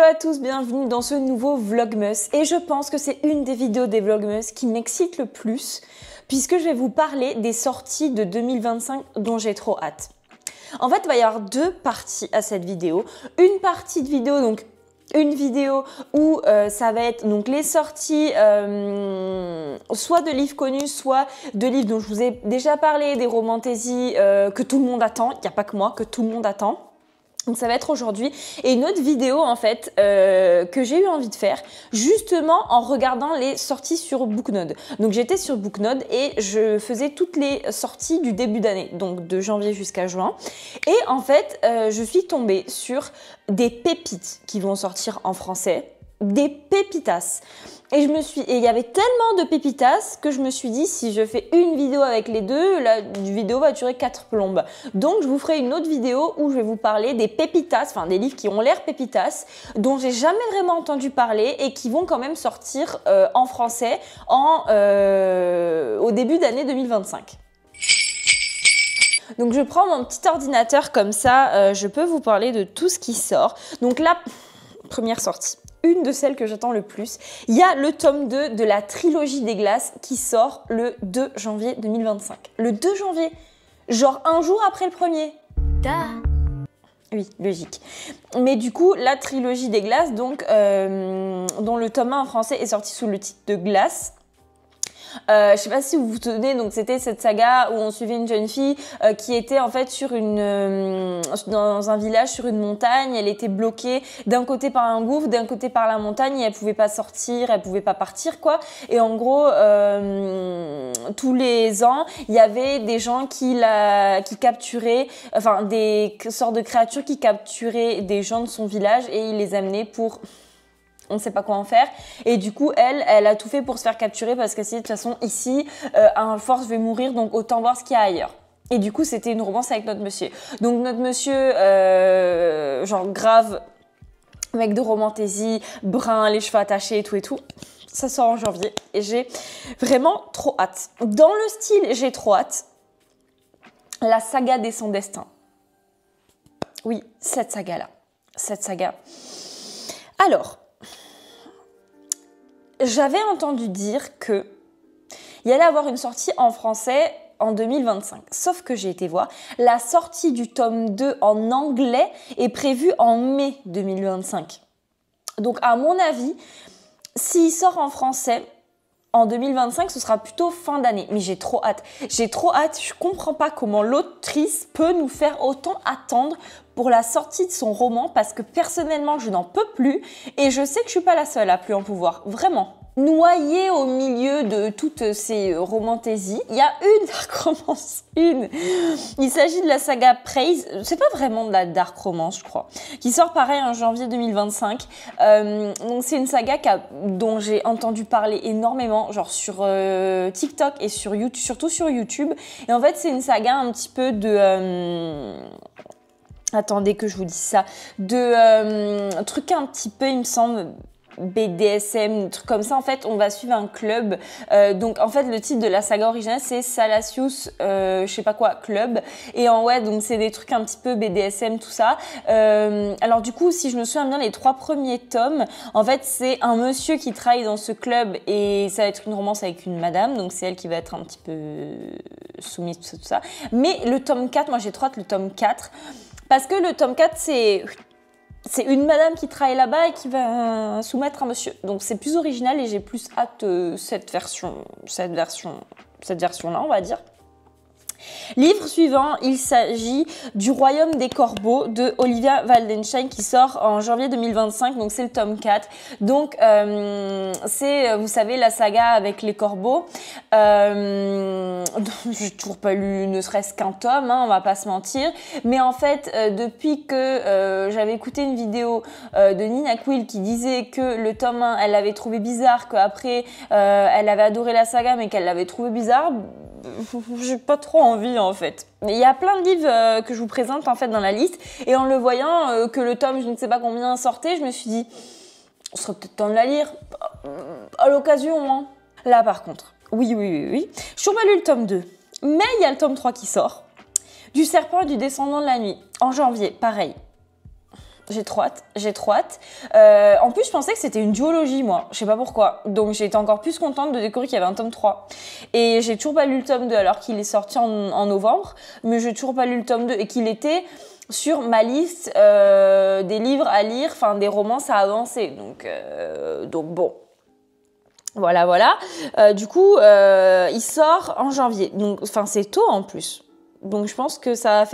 Hello à tous, bienvenue dans ce nouveau Vlogmas et je pense que c'est une des vidéos des Vlogmas qui m'excite le plus puisque je vais vous parler des sorties de 2025 dont j'ai trop hâte. En fait, il va y avoir deux parties à cette vidéo. Une partie de vidéo, donc une vidéo où ça va être donc les sorties soit de livres connus, soit de livres dont je vous ai déjà parlé, des romantaisies que tout le monde attend, il n'y a pas que moi, que tout le monde attend. Donc ça va être aujourd'hui et une autre vidéo en fait que j'ai eu envie de faire justement en regardant les sorties sur Booknode. Donc j'étais sur Booknode et je faisais toutes les sorties du début d'année, donc de janvier jusqu'à juin. Et en fait je suis tombée sur des pépites qui vont sortir en français, des pépitas. Et il y avait tellement de pépitas que je me suis dit, si je fais une vidéo avec les deux, la vidéo va durer 4 plombes. Donc, je vous ferai une autre vidéo où je vais vous parler des pépitas, enfin des livres qui ont l'air pépitas, dont j'ai jamais vraiment entendu parler et qui vont quand même sortir en français au début d'année 2025. Donc, je prends mon petit ordinateur comme ça, je peux vous parler de tout ce qui sort. Donc là, première sortie. Une de celles que j'attends le plus. Il y a le tome 2 de la trilogie des glaces qui sort le 2 janvier 2025. Le 2 janvier, genre un jour après le premier. Oui, logique. Mais du coup, la trilogie des glaces, donc, dont le tome 1 en français est sorti sous le titre de Glace. Je sais pas si vous vous souvenez, donc c'était cette saga où on suivait une jeune fille qui était en fait dans un village sur une montagne. Elle était bloquée d'un côté par un gouffre, d'un côté par la montagne et elle pouvait pas sortir, elle pouvait pas partir quoi. Et en gros, tous les ans, il y avait des gens qui capturaient, enfin des sortes de créatures qui capturaient des gens de son village et ils les amenaient pour on ne sait pas quoi en faire. Et du coup, elle a tout fait pour se faire capturer parce qu'elle s'est dit, de toute façon, ici, à force, je vais mourir, donc autant voir ce qu'il y a ailleurs. Et du coup, c'était une romance avec notre monsieur. Donc, notre monsieur, genre grave, mec de romantaisie, brun, les cheveux attachés et tout. Ça sort en janvier et j'ai vraiment trop hâte. Dans le style, j'ai trop hâte. La saga des sans destin. Oui, cette saga-là. Cette saga. Alors, j'avais entendu dire qu'il y allait avoir une sortie en français en 2025. Sauf que j'ai été voir, la sortie du tome 2 en anglais est prévue en mai 2025. Donc à mon avis, s'il sort en français en 2025, ce sera plutôt fin d'année. Mais j'ai trop hâte. J'ai trop hâte. Je comprends pas comment l'autrice peut nous faire autant attendre pour la sortie de son roman parce que personnellement, je n'en peux plus et je sais que je suis pas la seule à plus en pouvoir. Vraiment. Noyée au milieu de toutes ces romantaisies, il y a une dark romance, une. Il s'agit de la saga Praise, c'est pas vraiment de la dark romance, je crois, qui sort pareil en janvier 2025. Donc c'est une saga dont j'ai entendu parler énormément, genre sur TikTok et sur YouTube, surtout sur YouTube. Et en fait, c'est une saga un petit peu de attendez que je vous dise ça, de truc un petit peu, il me semble, BDSM, truc comme ça. En fait, on va suivre un club. Donc, en fait, le titre de la saga originale, c'est Salacious, je sais pas quoi, club. Et donc c'est des trucs un petit peu BDSM, tout ça. Alors, du coup, si je me souviens bien, les 3 premiers tomes, en fait, c'est un monsieur qui travaille dans ce club et ça va être une romance avec une madame. Donc, c'est elle qui va être un petit peu soumise, tout ça. Mais le tome 4, moi, j'ai trop hâte le tome 4. Parce que le tome 4, c'est une madame qui travaille là-bas et qui va soumettre un monsieur. Donc c'est plus original et j'ai plus hâte cette version-là, on va dire. Livre suivant, il s'agit du Royaume des Corbeaux de Olivia Waldenstein qui sort en janvier 2025, donc c'est le tome 4. Donc c'est, vous savez, la saga avec les corbeaux. J'ai toujours pas lu ne serait-ce qu'un tome, hein, on va pas se mentir. Mais en fait, depuis que j'avais écouté une vidéo de Nina Quill qui disait que le tome 1, elle l'avait trouvé bizarre, qu'après elle avait adoré la saga mais qu'elle l'avait trouvé bizarre, j'ai pas trop envie en fait. Il y a plein de livres que je vous présente en fait dans la liste et en le voyant que le tome je ne sais pas combien sortait, je me suis dit on serait peut-être temps de la lire à l'occasion. Hein. Là par contre, oui. Je suis toujours pas lu le tome 2, mais il y a le tome 3 qui sort. Du serpent et du descendant de la nuit en janvier, pareil. J'ai trop hâte, j'ai trop hâte. En plus, je pensais que c'était une duologie, moi. Je sais pas pourquoi. Donc, j'ai été encore plus contente de découvrir qu'il y avait un tome 3. Et j'ai toujours pas lu le tome 2 alors qu'il est sorti en novembre. Mais j'ai toujours pas lu le tome 2 et qu'il était sur ma liste des livres à lire, enfin des romances à avancer. Donc bon. Voilà. Du coup, il sort en janvier. Donc, enfin, c'est tôt en plus. Donc, je pense que ça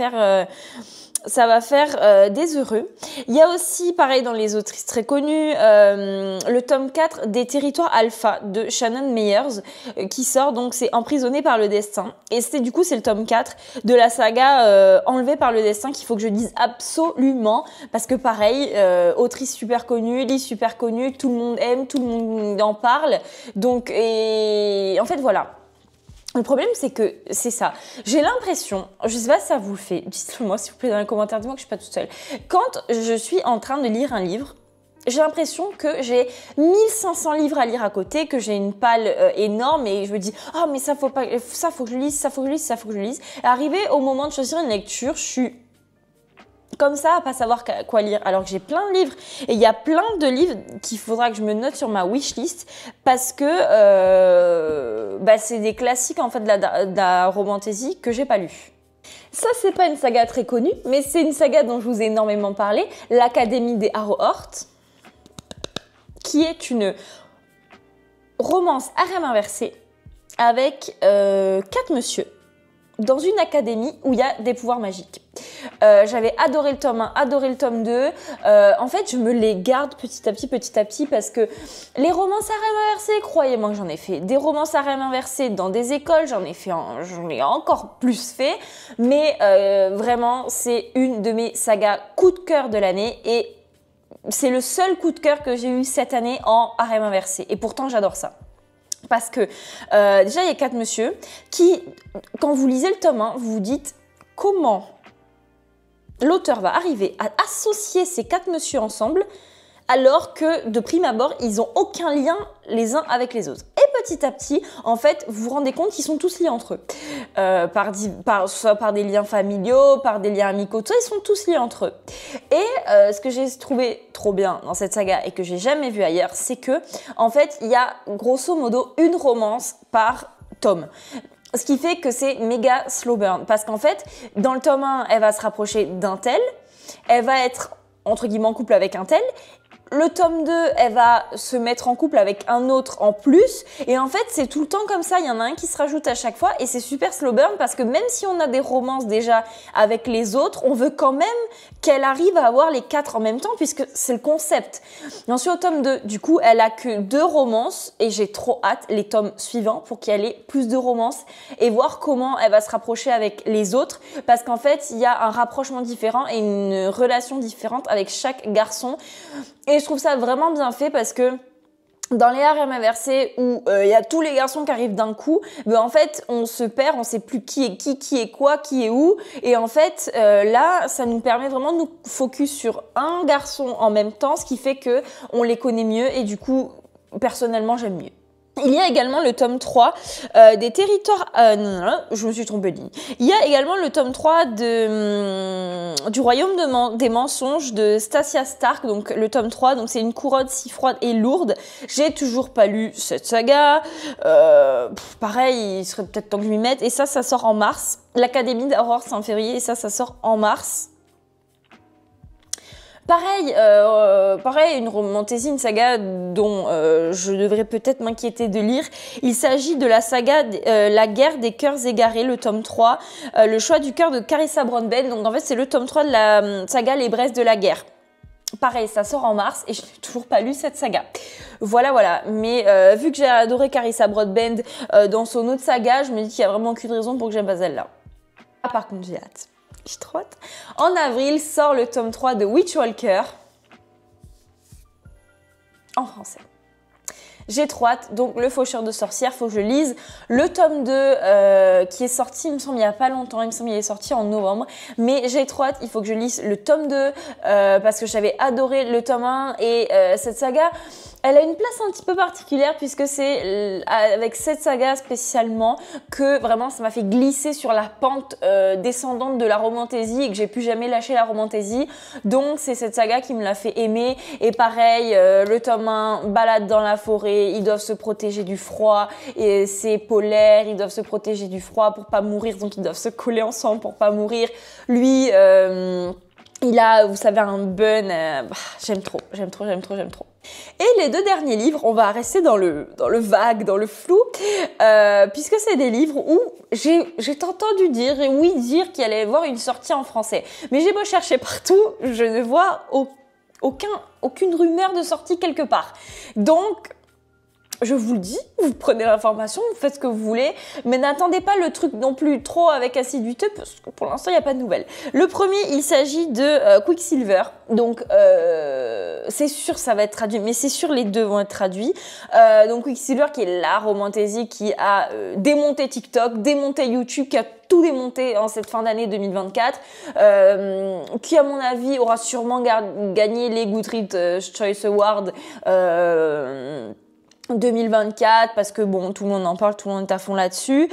va faire des heureux. Il y a aussi, pareil, dans les autrices très connues, le tome 4 des Territoires Alpha de Shannon Meyers qui sort, donc c'est Emprisonné par le destin. Et c'est le tome 4 de la saga Enlevé par le destin qu'il faut que je lise absolument parce que pareil, autrice super connue, livre super connu, tout le monde aime, tout le monde en parle. Donc, et en fait, voilà. Le problème, c'est que c'est ça. J'ai l'impression, je sais pas si ça vous le fait, dites-le moi s'il vous plaît dans les commentaires, dites-moi que je suis pas toute seule. Quand je suis en train de lire un livre, j'ai l'impression que j'ai 1500 livres à lire à côté, que j'ai une palle énorme et je me dis « Ah, mais ça faut que je lise, ça faut que je lise, ça faut que je lise ». Arrivé au moment de choisir une lecture, je suis comme ça à pas savoir quoi lire alors que j'ai plein de livres et il y a plein de livres qu'il faudra que je me note sur ma wishlist parce que c'est des classiques en fait de la romantaisie que j'ai pas lu. Ça c'est pas une saga très connue mais c'est une saga dont je vous ai énormément parlé, l'Académie des Harrowhort, qui est une romance harem inversé avec 4 messieurs dans une académie où il y a des pouvoirs magiques. J'avais adoré le tome 1, adoré le tome 2. En fait, je me les garde petit à petit parce que les romances harem inversées, croyez-moi que j'en ai fait. Des romances harem inversées dans des écoles, j'en ai encore plus fait. Mais vraiment, c'est une de mes sagas coup de cœur de l'année et c'est le seul coup de cœur que j'ai eu cette année en harem inversé. Et pourtant, j'adore ça. Parce que déjà, il y a 4 messieurs qui, quand vous lisez le tome 1, vous vous dites comment l'auteur va arriver à associer ces 4 messieurs ensemble alors que de prime abord, ils n'ont aucun lien les uns avec les autres. Et petit à petit, en fait, vous vous rendez compte qu'ils sont tous liés entre eux. Soit par des liens familiaux, par des liens amicaux, tout ça, ils sont tous liés entre eux. Et ce que j'ai trouvé trop bien dans cette saga et que j'ai jamais vu ailleurs, c'est que, en fait, il y a grosso modo une romance par tome. Ce qui fait que c'est méga slow burn. Parce qu'en fait, dans le tome 1, elle va se rapprocher d'un tel, elle va être, entre guillemets, en couple avec un tel. Le tome 2, elle va se mettre en couple avec un autre en plus. Et en fait, c'est tout le temps comme ça. Il y en a un qui se rajoute à chaque fois. Et c'est super slow burn parce que même si on a des romances déjà avec les autres, on veut quand même qu'elle arrive à avoir les 4 en même temps puisque c'est le concept. Et ensuite, au tome 2, du coup, elle a que 2 romances. Et j'ai trop hâte les tomes suivants pour qu'il y ait plus de romances et voir comment elle va se rapprocher avec les autres. Parce qu'en fait, il y a un rapprochement différent et une relation différente avec chaque garçon. Et je trouve ça vraiment bien fait parce que dans les harems inversés où il y a tous les garçons qui arrivent d'un coup, en fait, on se perd, on sait plus qui est quoi, qui est où. Et en fait, là, ça nous permet vraiment de nous focus sur un garçon en même temps, ce qui fait que on les connaît mieux et du coup, personnellement, j'aime mieux. Il y a également le tome 3 des Territoires... je me suis trompée de ligne. Il y a également le tome 3 du Royaume des mensonges de Stasia Stark, donc le tome 3, donc c'est une couronne si froide et lourde. J'ai toujours pas lu cette saga. Pareil, il serait peut-être temps que je m'y mette. Et ça sort en mars. L'Académie d'Aurore, c'est en février, et ça sort en mars. Pareil, une romantaisie, une saga dont je devrais peut-être m'inquiéter de lire. Il s'agit de la saga La guerre des cœurs égarés, le tome 3, le choix du cœur de Carissa Broadbent. Donc en fait, c'est le tome 3 de la saga Les Braises de la guerre. Pareil, ça sort en mars et je n'ai toujours pas lu cette saga. Voilà. Mais vu que j'ai adoré Carissa Broadbent dans son autre saga, je me dis qu'il n'y a vraiment aucune raison pour que j'aime pas celle-là. Ah, par contre, j'ai hâte. Je trotte. En avril sort le tome 3 de Witchwalker en français. J'ai trop hâte, donc Le Faucheur de sorcières, faut que je lise. Le tome 2 qui est sorti, il me semble, il n'y a pas longtemps, il me semble qu'il est sorti en novembre. Mais j'ai trop hâte, il faut que je lise le tome 2 parce que j'avais adoré le tome 1 et cette saga, Elle a une place un petit peu particulière puisque c'est avec cette saga spécialement que vraiment ça m'a fait glisser sur la pente descendante de la romantaisie et que j'ai plus jamais lâché la romantaisie. Donc c'est cette saga qui me l'a fait aimer. Et pareil, le tome 1, balade dans la forêt, ils doivent se protéger du froid et c'est polaire, ils doivent se protéger du froid pour pas mourir, donc ils doivent se coller ensemble pour pas mourir. Lui, il a, vous savez, un bun, j'aime trop. Et les 2 derniers livres, on va rester dans le vague, dans le flou, puisque c'est des livres où j'ai entendu dire qu'il allait y avoir une sortie en français. Mais j'ai beau chercher partout, je ne vois aucune rumeur de sortie quelque part. Donc, je vous le dis, vous prenez l'information, vous faites ce que vous voulez, mais n'attendez pas le truc non plus trop avec assiduité, parce que pour l'instant, il n'y a pas de nouvelles. Le premier, il s'agit de Quicksilver. Donc, c'est sûr, ça va être traduit, mais c'est sûr, les 2 vont être traduits. Donc, Quicksilver, qui est la romantaisie qui a démonté TikTok, démonté YouTube, qui a tout démonté en cette fin d'année 2024, qui, à mon avis, aura sûrement gagné les Goodreads Choice Awards 2024 parce que bon, tout le monde en parle, tout le monde est à fond là-dessus.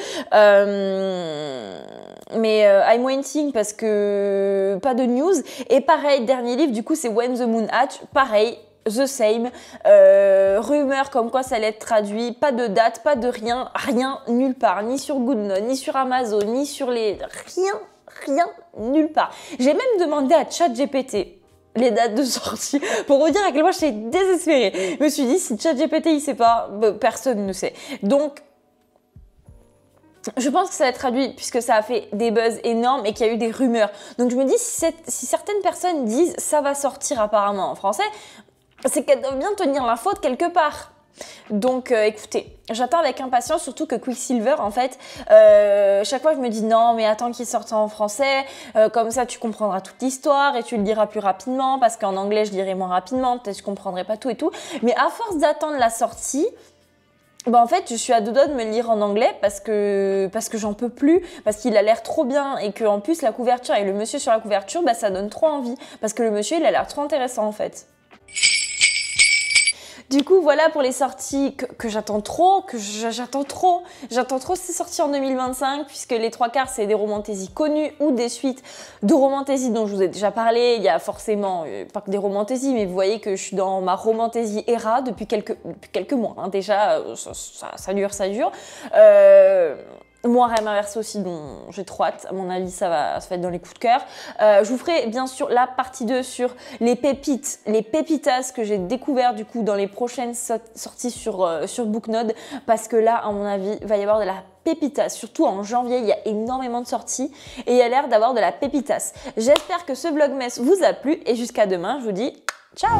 Mais I'm waiting parce que pas de news. Et pareil, dernier livre, du coup, c'est When the Moon Hatch. Pareil, the same. Rumeur comme quoi ça allait être traduit. Pas de date, pas de rien, nulle part. Ni sur Goodnote, ni sur Amazon, ni sur les... Rien, nulle part. J'ai même demandé à ChatGPT les dates de sortie pour vous dire à quel point j'étais désespérée. Je me suis dit, si ChatGPT il sait pas, personne ne sait. Donc, je pense que ça va être traduit puisque ça a fait des buzz énormes et qu'il y a eu des rumeurs. Donc, je me dis, si certaines personnes disent ça va sortir apparemment en français, c'est qu'elles doivent bien tenir l'info de quelque part. Donc écoutez, j'attends avec impatience, surtout que Quicksilver en fait, chaque fois je me dis non mais attends qu'il sorte en français, comme ça tu comprendras toute l'histoire et tu le liras plus rapidement parce qu'en anglais je lirai moins rapidement, peut-être que je comprendrai pas tout et tout, mais à force d'attendre la sortie, en fait, je suis à 2 doigts de me le lire en anglais parce que j'en peux plus, parce qu'il a l'air trop bien et que en plus la couverture et le monsieur sur la couverture, ça donne trop envie parce que le monsieur il a l'air trop intéressant en fait. Du coup, voilà pour les sorties que j'attends trop, j'attends trop ces sorties en 2025, puisque les 3/4, c'est des romantaisies connues ou des suites de romantaisies dont je vous ai déjà parlé. Il y a forcément, pas que des romantaisies, mais vous voyez que je suis dans ma romantaisie era depuis quelques mois. Hein. Déjà, ça dure. Moi, Rêve inversé aussi, dont j'ai trop hâte. À mon avis, ça va être dans les coups de cœur. Je vous ferai bien sûr la partie 2 sur les pépites, les pépitas que j'ai découvert du coup dans les prochaines sorties sur Booknode. Parce que là, à mon avis, il va y avoir de la pépitas. Surtout en janvier, il y a énormément de sorties et il y a l'air d'avoir de la pépitas. J'espère que ce vlogmas vous a plu et jusqu'à demain, je vous dis ciao!